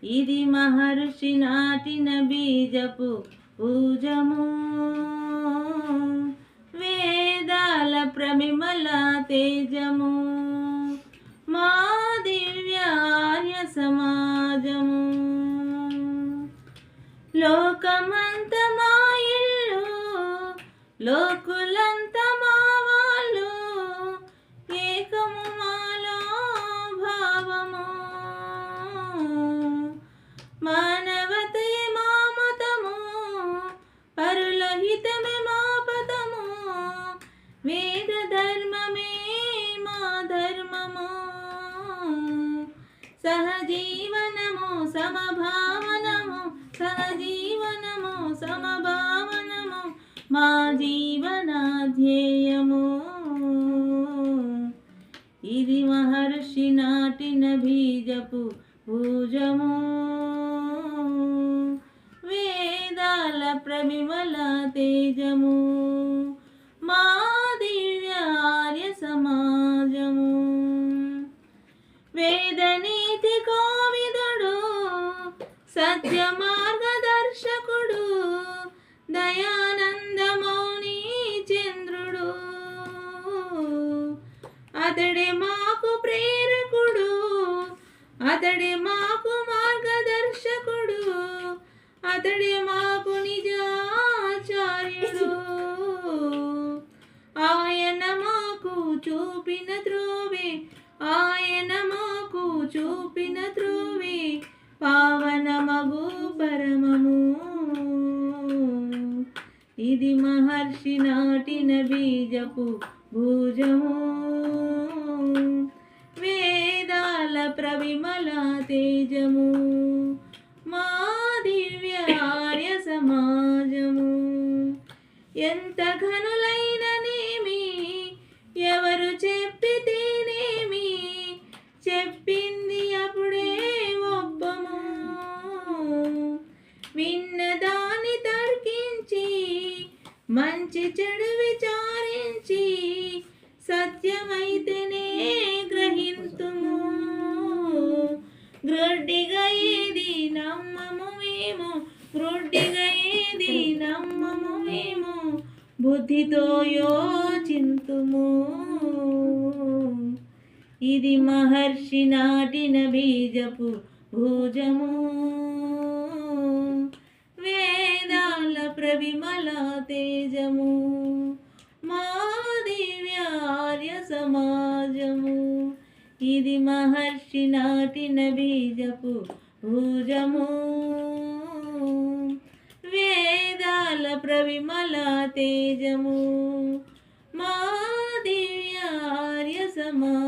ఇది మహర్షి నాటిన బీజపు పూజము, వేదాల ప్రమిమల తేజము, మా దివ్యార్య సమాజము. లోకమంత మా ఇల్లు, లోకులంత మా వాళ్ళు, ఏకము మాలో భావము, మానవతే మా మతము, పరుల హితమే మా పదము, వేద ధర్మమే మా ధర్మము, సహజీవనము సమభావనము, సహజీవనము సమభావనము మా జీవనాధ్యేయము. ఇది మహర్షి నాటిన బీజపు పూజము, వేదాల ప్రమిమల తేజము, మా దివ్యార్య సమాజము. వేదనీతి కోవిదుడు, సత్య మార్గదర్శకుడు, దయానంద మౌని చంద్రుడు, అతడే మాకు ప్రేరకుడు, అతడే మాకు మార్గదర్శకుడు, అతడే మాకు నిజాచార్యుడు. ఆయన మాకు చూపిన త్రోవే, ఆయన మాకు చూపిన త్రోవే, పావనమగు పరమము. ఇది మహర్షి నాటిన బీజపు భుజము, వేదాల ప్రవిమల తేజము, మా దివ్య ఆర్య సమాజము. ఎంత ఘనులైననేమి, ఎవరు చెప్పితేనేమి, చెప్పింది అప్పుడే ఒప్పము, విన్నదాన్ని తర్కించి, మంచి చెడు విచారించి, సత్యమైతేనే గ్రహింతుము. గ్రుడ్డిగా ఏది నమ్మము మేము, గ్రుడ్డిగా ఏది నమ్మము మేము, బుద్ధితో యోచింతుము. ఇది మహర్షి నాటిన బీజపు భుజము, వేదాల ప్రవిమల తేజము, మా దివ్యార్య సమాజము. ఇది మహర్షి నాటిన బీజపు భుజము, వేదాల ప్రవిమల తేజము, మా దివ్యార్య సమాజము.